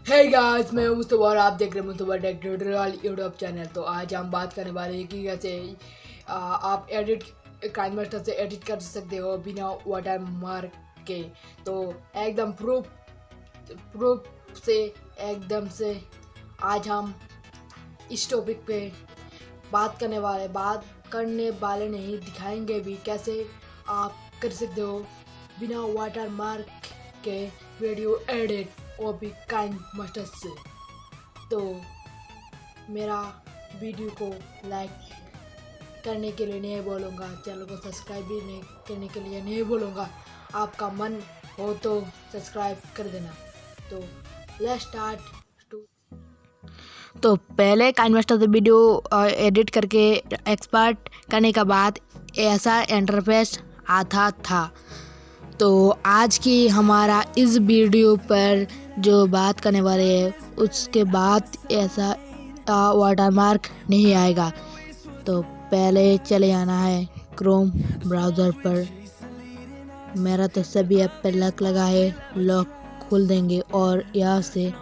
Hey guys, मैं मुस्तफा और आप देख रहे हैं Mustafa tech tutorial YouTube channel. तो आज हम बात करने वाले हैं कि कैसे आप एडिट काइनमास्टर से एडिट कर सकते हो बिना वाटर मार्क के। तो एकदम प्रूफ से एकदम से आज हम इस टॉपिक पे बात करने वाले नहीं, दिखाएंगे भी कैसे आप कर सकते हो बिना वाटर मार्क के वीडियो एडिट, वो भी काइनमास्टर से। तो मेरा वीडियो को लाइक करने के लिए नहीं बोलूँगा, चैनल को सब्सक्राइब भी नहीं करने के लिए नहीं बोलूँगा। आपका मन हो तो सब्सक्राइब कर देना। तो लेट्स स्टार्ट। तो पहले काइनमास्टर से वीडियो एडिट करके एक्सपोर्ट करने के बाद ऐसा इंटरफेस आता था। तो आज की हमारा इस वीडियो पर जो बात करने वाले हैं उसके बाद ऐसा वाटरमार्क नहीं आएगा। तो पहले चले आना है क्रोम ब्राउज़र पर। मेरा तो सभी ऐप पर लगा है, लॉक खोल देंगे और यहाँ से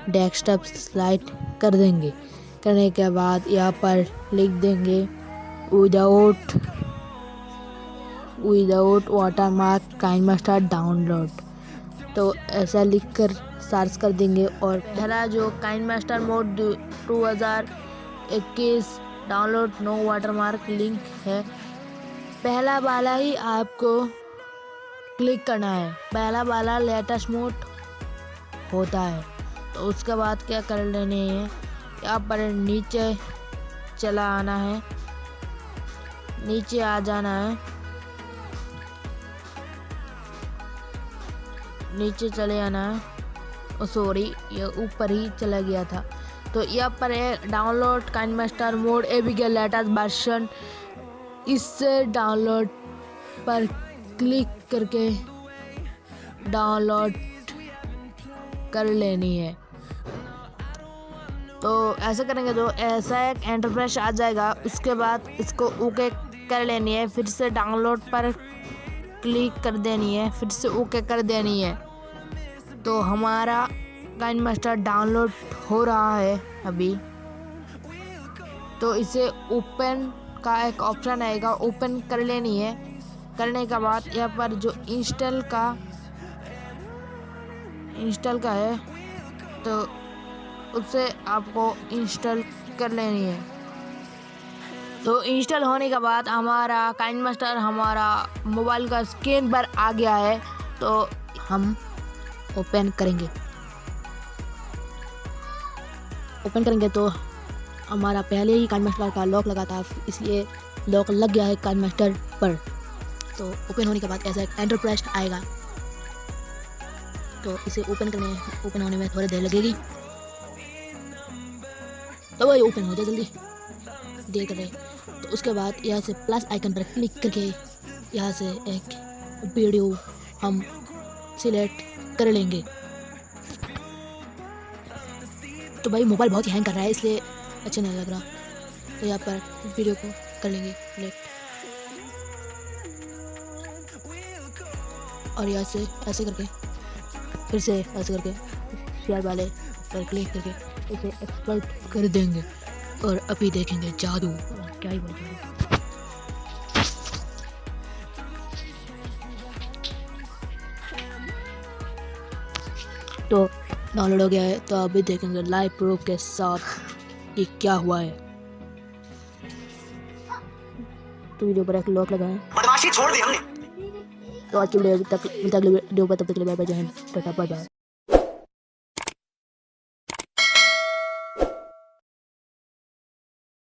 डेस्कटॉप स्लाइड कर देंगे। करने के बाद यहाँ पर लिख देंगे विदाउट वाटरमार्क काइनमास्टर डाउनलोड। तो ऐसा लिखकर सर्च कर देंगे और पहला जो KineMaster mod 2021 download no watermark link है, पहला वाला ही आपको क्लिक करना है। पहला वाला लेटेस्ट मोड होता है। तो उसके बाद क्या कर लेने हैं, यहाँ पर नीचे चला आना है, नीचे आ जाना है, नीचे चले आना है। सॉरी, ये ऊपर ही चला गया था। तो यहाँ पर है download KineMaster mode ABK latest version. इससे डाउनलोड पर क्लिक करके डाउनलोड कर लेनी है। तो ऐसा करेंगे तो ऐसा एक इंटरफेस आ जाएगा। उसके बाद इसको ओके कर लेनी है, फिर से डाउनलोड पर क्लिक कर देनी है, फिर से ओके कर देनी है। तो हमारा काइनमास्टर डाउनलोड हो रहा है अभी। तो इसे ओपन का एक ऑप्शन आएगा, ओपन कर लेनी है। करने के बाद यहाँ पर जो इंस्टॉल का है तो उसे आपको इंस्टॉल कर लेनी है। तो इंस्टॉल होने के बाद हमारा काइनमास्टर हमारा मोबाइल का स्क्रीन पर आ गया है। तो हम ओपन करेंगे तो हमारा पहले ही काइनमास्टर का लॉक लगा था, इसलिए लॉक लग गया है काइनमास्टर पर। तो ओपन होने के बाद ऐसा एक इंटरफेस आएगा। तो इसे ओपन होने में थोड़ी देर लगेगी। तो वही ओपन हो जाए, जल्दी देर कर रहे। तो उसके बाद यहाँ से प्लस आइकन पर क्लिक करके यहाँ से एक वीडियो हम सिलेक्ट कर लेंगे। तो भाई मोबाइल बहुत ही हैंग कर रहा है, इसलिए अच्छा नहीं लग रहा। तो यहाँ पर वीडियो को कर लेंगे सिलेक्ट और यहाँ से ऐसे करके फिर से ऐसे करके शेयर वाले पर क्लिक करके इसे एक्सपोर्ट कर देंगे। और अभी देखेंगे जादू, क्या ही बोल जादू। तो डाउनलोड हो गया है। तो अभी देखेंगे लाइव प्रूफ के साथ कि क्या हुआ है। तो वीडियो पर एक लॉक लगाएं। बदमाशी छोड़ दी हमने। तो आज की वीडियो तक, तब तक के लिए बाय बाय, जय हिंद, टाटा बाय बाय।